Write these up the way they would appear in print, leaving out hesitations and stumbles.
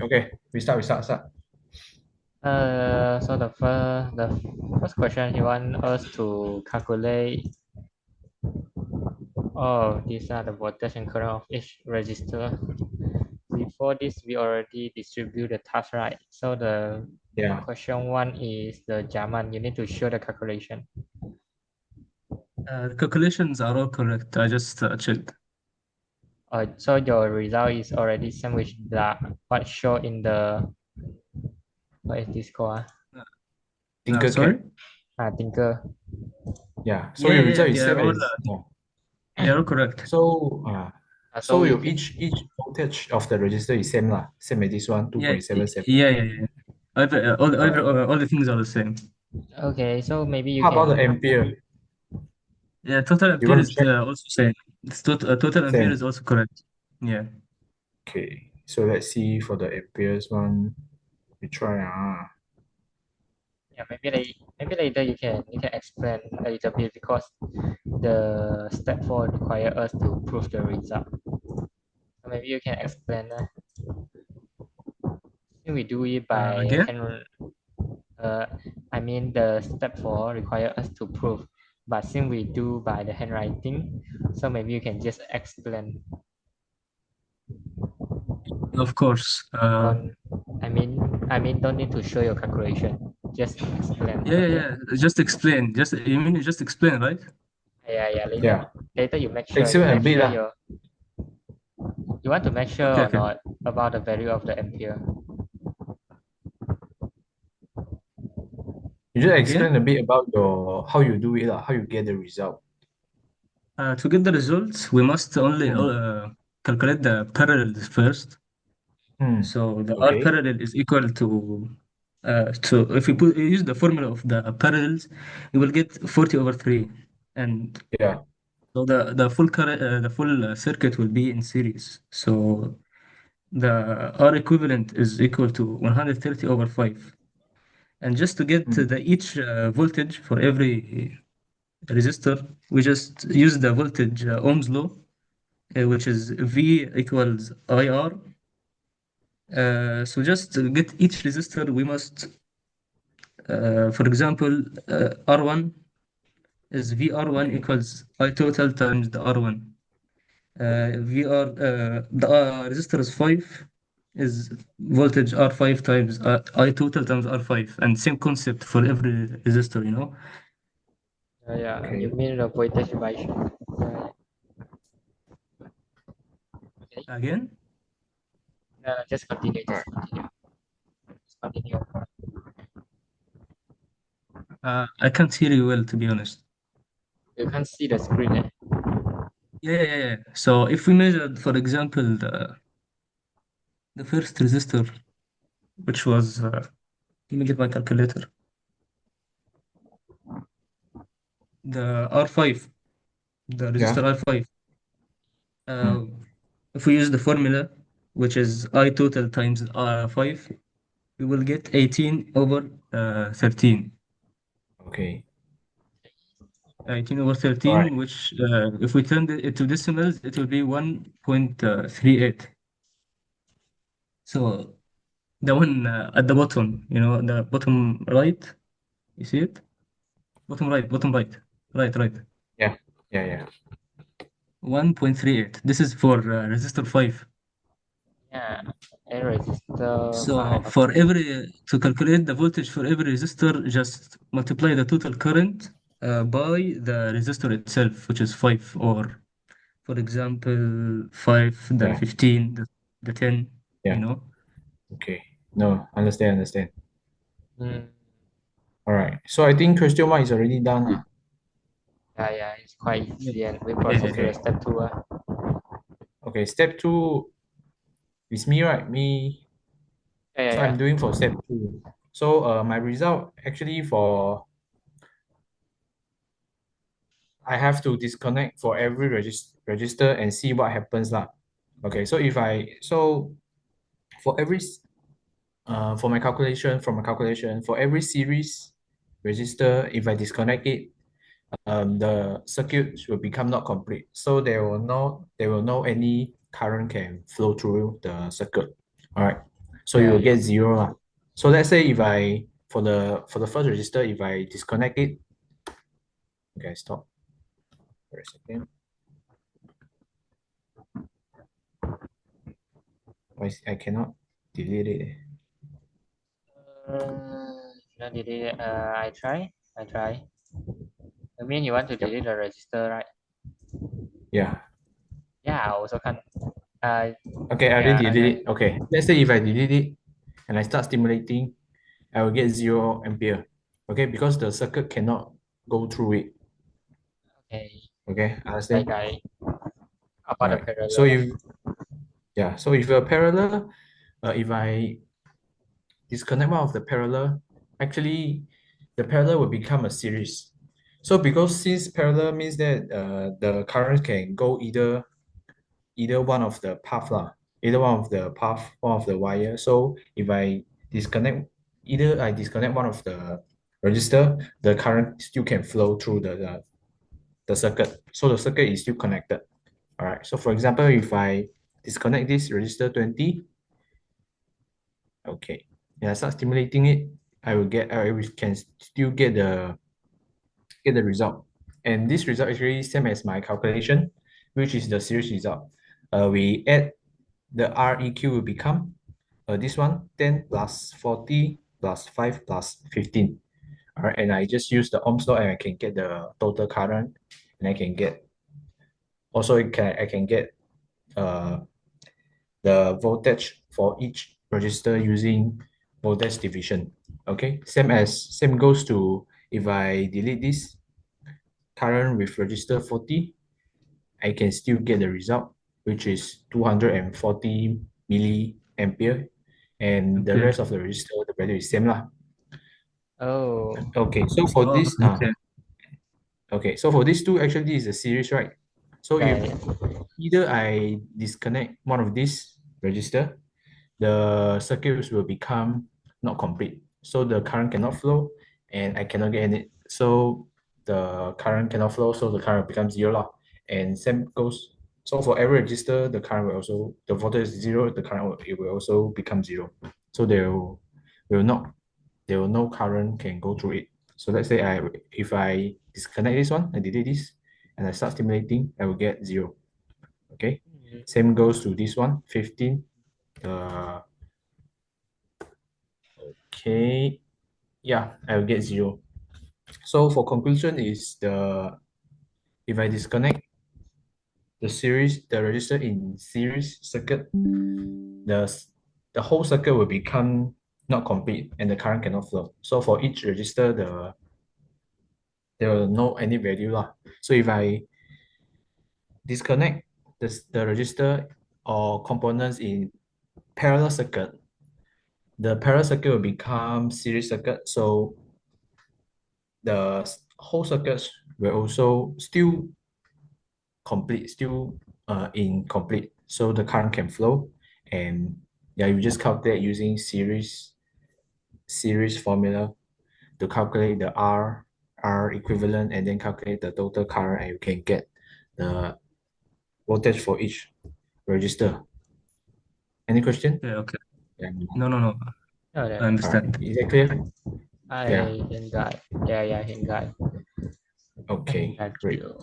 Okay, we start. So the first question, he want us to calculate. Oh, these are the voltage and current of each register. Before this, we already distribute the task, right? So the Yeah. question one is the Jaman. You need to show the calculation. The calculations are all correct. I just checked. So your result is already same with the what show in the what is this called? Sorry? Tinkercad. Tinker. Yeah. So Yeah, your yeah, yeah. result is same as yeah. They are all correct. So So so we your can, each voltage of the register is same lah. Same as this one, Yeah, 2.77. yeah, yeah, yeah. All right. All the things are the same. okay. So maybe you How about the can. ampere? Yeah, total You ampere want to is check? also same. Total ampere Same. is also correct. Yeah. Okay. So let's see for the amperes one. We try Yeah, maybe later you can explain a little bit because the step four require us to prove the result. So maybe you can explain. We do it by Again? hand. Uh, I mean the step four require us to prove, but since we do by the handwriting, so maybe you can just explain. Of course. Don't I mean don't need to show your calculation. Just explain. Yeah, yeah, Okay. yeah. Just explain. You mean you just explain, right? Yeah. Later yeah. later you make sure Explain a bit lah. you want to make sure Okay, or okay. not about the value of the ampere. You just explain Again? a bit about your how you do it lah, how you get the result. To get the results, we must only Hmm. calculate the parallels first. Hmm. So the R Okay. parallel is equal to if you use the formula of the parallels, you will get 40 over 3. And Yeah. so the full circuit will be in series. So the R equivalent is equal to 130 over 5. And just to get Hmm. the each voltage for every resistor, we just use the voltage Ohm's law, which is V equals IR. So just to get each resistor, we must, for example, R1 is VR1 equals I total times the R1. The resistor is 5 is voltage R5 times I total times R5, and same concept for every resistor, you know. Yeah, you Okay. mean the voltage division. Okay. Again, No, just continue. All Just right. continue. Just continue. I can't hear you well, to be honest. You can't see the screen. Eh? Yeah, yeah, yeah. So if we measured, for example, the first resistor, which was, let me get my calculator, the R5, the resistor Yeah. R5. Hmm. Uh, if we use the formula, which is I total times R5, we will get 18 over 13. Okay. 18 over All right. 13, which if we turn it to decimals, it will be 1.38. So the one at the bottom, the bottom right, you see it? Bottom right, right. Yeah. Yeah. 1.38. This is for resistor 5. Yeah. A resistor So 5. Okay. to calculate the voltage for every resistor, just multiply the total current by the resistor itself, which is 5, or for example, 5, the Yeah. 15, the 10, you Yeah. know. Okay. No, understand. Mm, All right. So I think question one is already done lah. yeah. It's quite Yeah, easy, and we yeah, proceed yeah. to the Okay. step two. Okay. Step two is me, right? Me. So Yeah. I'm doing for step two. So my result actually for I have to disconnect for every register and see what happens lah. Okay. So if I so for every for my calculation from my calculation for every series register, if I disconnect it, the circuit will become not complete. So there will no any current can flow through the circuit. All right. So you will Yeah. get 0 lah. So let's say if I for the first register, if I disconnect it, okay, stop for a second. I cannot delete it. No, delete it. I try. I try. I mean, you want to Yep. delete the register, right? Yeah. Yeah, I also can. Uh, Okay, I yeah, already delete okay. it. Okay. Let's say if I delete it and I start stimulating, I will get 0 ampere. Okay, because the circuit cannot go through it. Okay. Okay, Like understand? about All the right. So parallel. if you're parallel, if I disconnect one of the parallel, actually the parallel will become a series. So because since parallel means that the current can go either one of the path lah, either one of the path, one of the wire. So if disconnect, I disconnect one of the register, the current still can flow through the circuit. So the circuit is still connected. All right. So for example, if I disconnect this resistor 20, okay, and I start stimulating it, can still get the result. And this result is really same as my calculation, which is the series result. We add the REQ will become this one 10 plus 40 plus 5 plus 15. All right, and I just use the Ohm's law and I can get the total current, and I can get also I can get uh the voltage for each register using voltage division. Okay, same goes to if I delete this current with register 40, I can still get the result, which is 240 milliampere, and the Ampere. rest of the resistor, the value is same lah. Oh, Okay, so for Oh, this okay. okay, so for these two, actually this is a series, right? So if right. either I disconnect one of these register, the circuits will become not complete. So the current cannot flow and I cannot get any. So the current cannot flow, so the current becomes 0 lah. And same goes. So for every register, the current will also, the voltage is 0, the current it will also become 0. So will not, there will no current can go through it. So let's say if I disconnect this one, I delete this, and I start stimulating, I will get 0. Okay. Mhm. Same goes to this one, 15. Uh, okay. Yeah, I will get 0. So for conclusion is if I disconnect the register in series circuit, the whole circuit will become not complete and the current cannot flow. So for each register, there will no any value lah. So if I disconnect the register or components in parallel circuit, the parallel circuit will become series circuit. So the whole circuits will also still complete, still incomplete. So the current can flow, and yeah, you just calculate using series formula to calculate the R equivalent, and then calculate the total current, and you can get the voltage for each register. Any question? Yeah, okay. Yeah. No, no, no. Oh, I then All right. understand. Is that clear? Yeah. I can guide. Yeah, I can guide. Okay. Got Great. you.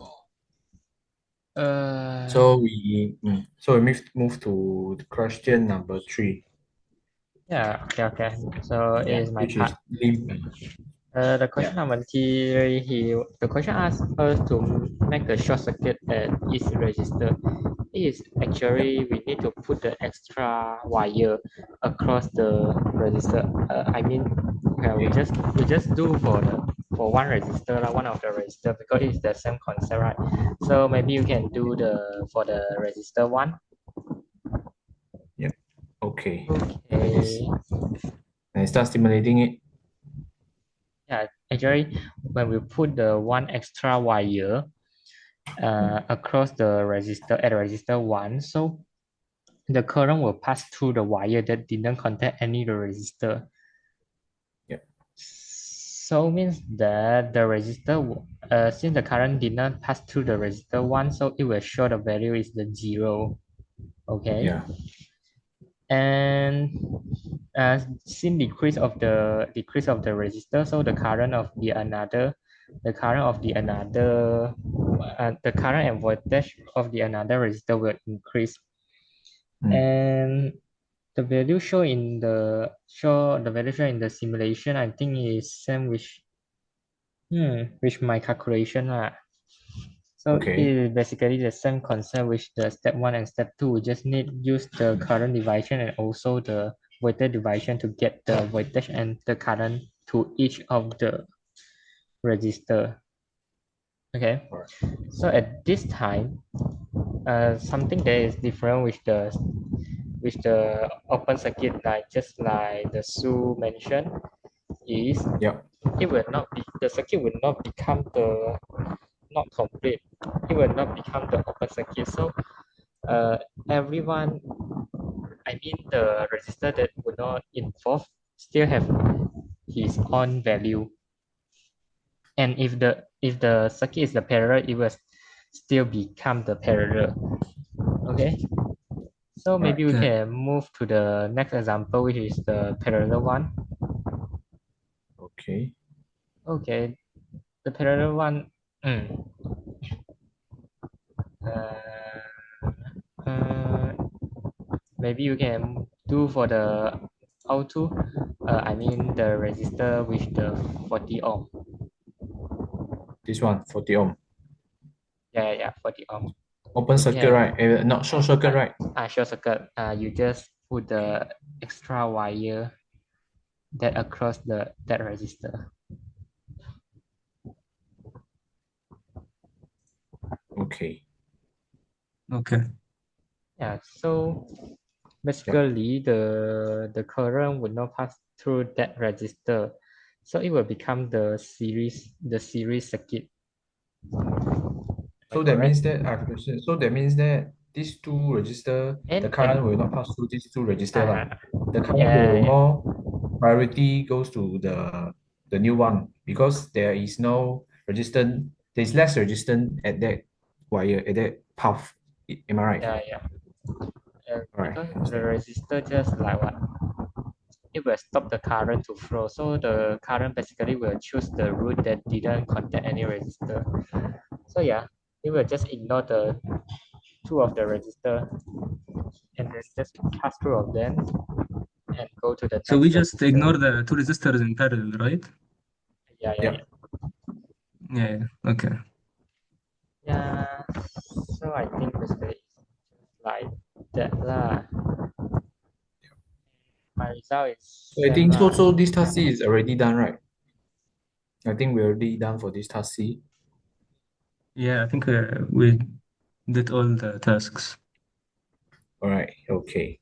So we move to the question number 3. Yeah, okay. So it Yeah, is my which part. is limb. The Yeah. question number three, the question asks us to make a short circuit at each register. It is Yeah. actually we need to put the extra wire across the register. I mean, Okay. we just do for one register, like one of the register, because it's the same concept, right? So maybe you can do for the register one. Yeah. Okay. Like this. Okay. And start stimulating it. Yeah, actually, when we put the one extra wire across the register at register 1, so the current will pass through the wire that didn't contain any resistor. Yeah. So means that the resistor, since the current did not pass through the resistor 1, so it will show the value is the 0. Okay. Yeah. And since decrease of the resistor, so the current of the another the current of the another the current and voltage of the another resistor will increase. And the value shown in the simulation, I think is same with my calculation lah. So it Okay. is basically the same concept with the step 1 and step 2. We just need use the current division and also the voltage division to get the voltage and the current to each of the resistor. Okay. Alright. So at this time, something that is different with the open circuit, like the SOO mentioned, is Yep. the circuit will not become the not complete. It will not become the open circuit. So everyone, I mean the resistor that would not involve still have his own value. And if the circuit is the parallel, it will still become the parallel. Okay. So maybe we Okay. can move to the next example, which is the parallel one. Okay. Okay. The parallel one. Uh, maybe you can do for the auto. I mean the resistor with the 40 ohm. This one, 40 ohm. Yeah, 40 ohm. Open You circuit, can right? Not short circuit, right? short circuit. You just put the extra wire that across that resistor. Okay. Okay. Yeah. So basically, the current would not pass through that resistor, so it will become the series circuit. So Am I that means correct? that I have a question. So that means that these two resistor, the current And will not pass through these two resistor lah. uh, The current yeah, will yeah, more priority goes to the new one because there is no resistance. There is less resistance at that wire at that path. Am I right? yeah. All right. Because the Understand. resistor just like what, it will stop the current to flow. So the current basically will choose the route that didn't contain any resistor. So yeah, it will just ignore the two of the resistor and then just pass through of them and go to the So we next just ignore resistor. the two resistors in parallel, right? Yeah. Yep. Yeah. Okay. Yeah, so I think basically it's like that lah. My result is So I same think so. lah. So this task C is already done, right? I think we're already done for this task C. Yeah, I think we did all the tasks. All right. Okay.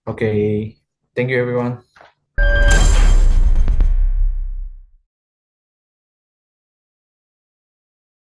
Okay. Thank you, everyone.